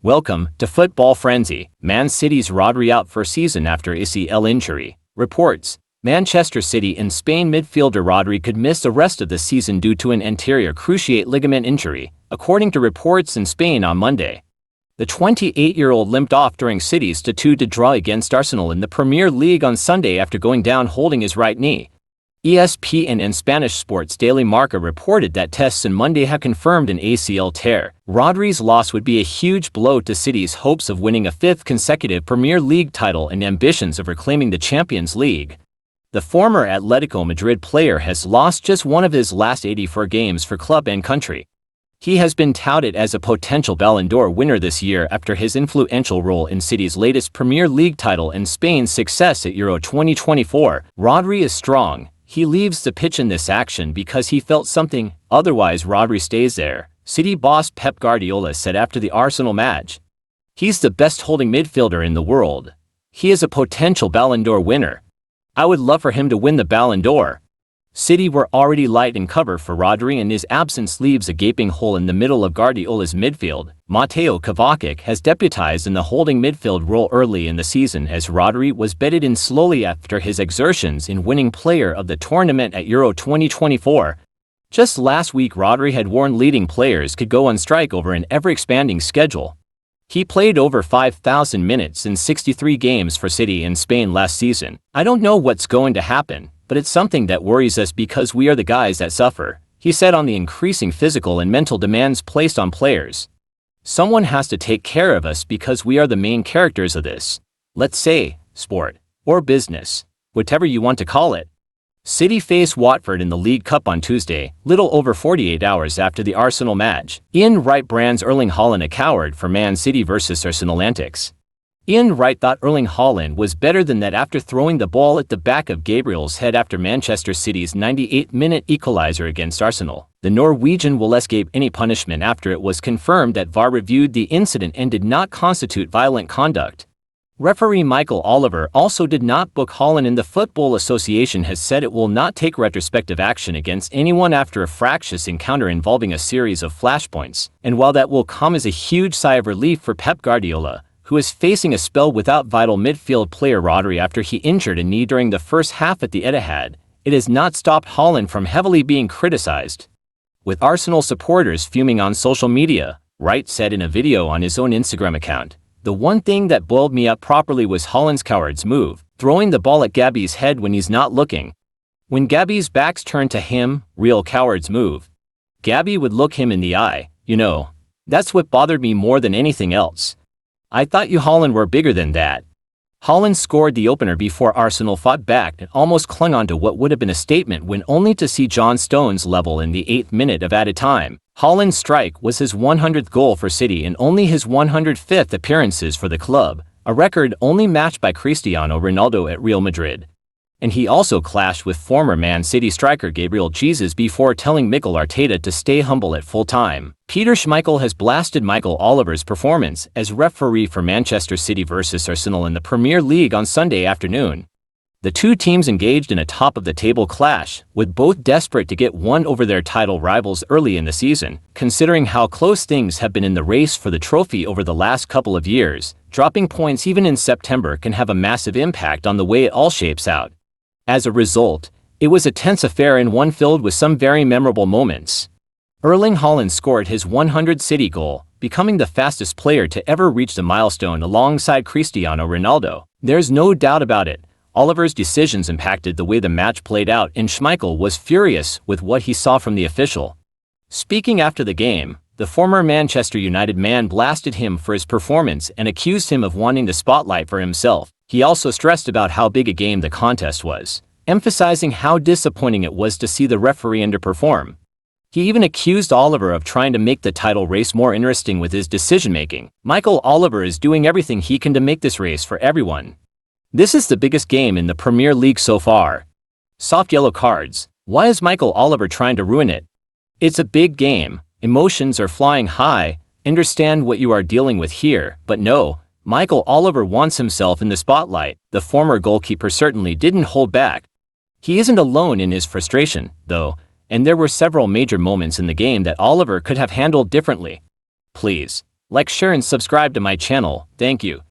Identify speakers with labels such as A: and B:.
A: Welcome to Football Frenzy. Man City's Rodri out for season after ACL injury. Reports: Manchester City in Spain midfielder Rodri could miss the rest of the season due to an anterior cruciate ligament injury, according to reports in Spain on Monday. The 28-year-old limped off during City's 2-2 draw against Arsenal in the Premier League on Sunday after going down holding his right knee. ESPN and Spanish sports daily Marca reported that tests on Monday have confirmed an ACL tear. Rodri's loss would be a huge blow to City's hopes of winning a fifth consecutive Premier League title and ambitions of reclaiming the Champions League. The former Atletico Madrid player has lost just one of his last 84 games for club and country. He has been touted as a potential Ballon d'Or winner this year after his influential role in City's latest Premier League title and Spain's success at Euro 2024. Rodri is strong. He leaves the pitch in this action because he felt something, otherwise Rodri stays there, City boss Pep Guardiola said after the Arsenal match. He's the best holding midfielder in the world. He is a potential Ballon d'Or winner. I would love for him to win the Ballon d'Or. City were already light in cover for Rodri, and his absence leaves a gaping hole in the middle of Guardiola's midfield. Mateo Kovacic has deputized in the holding midfield role early in the season as Rodri was bedded in slowly after his exertions in winning player of the tournament at Euro 2024. Just last week Rodri had warned leading players could go on strike over an ever-expanding schedule. He played over 5,000 minutes in 63 games for City in Spain last season. I don't know what's going to happen, but it's something that worries us because we are the guys that suffer, he said on the increasing physical and mental demands placed on players. Someone has to take care of us because we are the main characters of this, let's say, sport, or business, whatever you want to call it. City faced Watford in the League Cup on Tuesday, little over 48 hours after the Arsenal match. Ian Wright brands Erling Haaland a coward for Man City vs Arsenal antics. Ian Wright thought Erling Haaland was better than that after throwing the ball at the back of Gabriel's head after Manchester City's 98-minute equalizer against Arsenal. The Norwegian will escape any punishment after it was confirmed that VAR reviewed the incident and did not constitute violent conduct. Referee Michael Oliver also did not book Haaland, and the Football Association has said it will not take retrospective action against anyone after a fractious encounter involving a series of flashpoints. And while that will come as a huge sigh of relief for Pep Guardiola, who is facing a spell without vital midfield player Rodri after he injured a knee during the first half at the Etihad, it has not stopped Haaland from heavily being criticized. With Arsenal supporters fuming on social media, Wright said in a video on his own Instagram account, "The one thing that boiled me up properly was Haaland's coward's move, throwing the ball at Gabby's head when he's not looking. When Gabby's back's turned to him, real coward's move. Gabby would look him in the eye, you know. That's what bothered me more than anything else. I thought you Haaland were bigger than that." Haaland scored the opener before Arsenal fought back and almost clung on to what would have been a statement win, only to see John Stones level in the 8th minute of added time. Haaland's strike was his 100th goal for City and only his 105th appearances for the club, a record only matched by Cristiano Ronaldo at Real Madrid. And he also clashed with former Man City striker Gabriel Jesus before telling Mikel Arteta to stay humble at full time. Peter Schmeichel has blasted Michael Oliver's performance as referee for Manchester City vs Arsenal in the Premier League on Sunday afternoon. The two teams engaged in a top-of-the-table clash, with both desperate to get one over their title rivals early in the season. Considering how close things have been in the race for the trophy over the last couple of years, dropping points even in September can have a massive impact on the way it all shapes out. As a result, it was a tense affair and one filled with some very memorable moments. Erling Haaland scored his 100th City goal, becoming the fastest player to ever reach the milestone alongside Cristiano Ronaldo. There's no doubt about it. Oliver's decisions impacted the way the match played out, and Schmeichel was furious with what he saw from the official. Speaking after the game, the former Manchester United man blasted him for his performance and accused him of wanting the spotlight for himself. He also stressed about how big a game the contest was, emphasizing how disappointing it was to see the referee underperform. He even accused Oliver of trying to make the title race more interesting with his decision-making. Michael Oliver is doing everything he can to make this race for everyone. This is the biggest game in the Premier League so far. Soft yellow cards. Why is Michael Oliver trying to ruin it? It's a big game. Emotions are flying high. Understand what you are dealing with here, but no. Michael Oliver wants himself in the spotlight. The former goalkeeper certainly didn't hold back. He isn't alone in his frustration, though, and there were several major moments in the game that Oliver could have handled differently. Please, Like, share and subscribe to my channel. Thank you.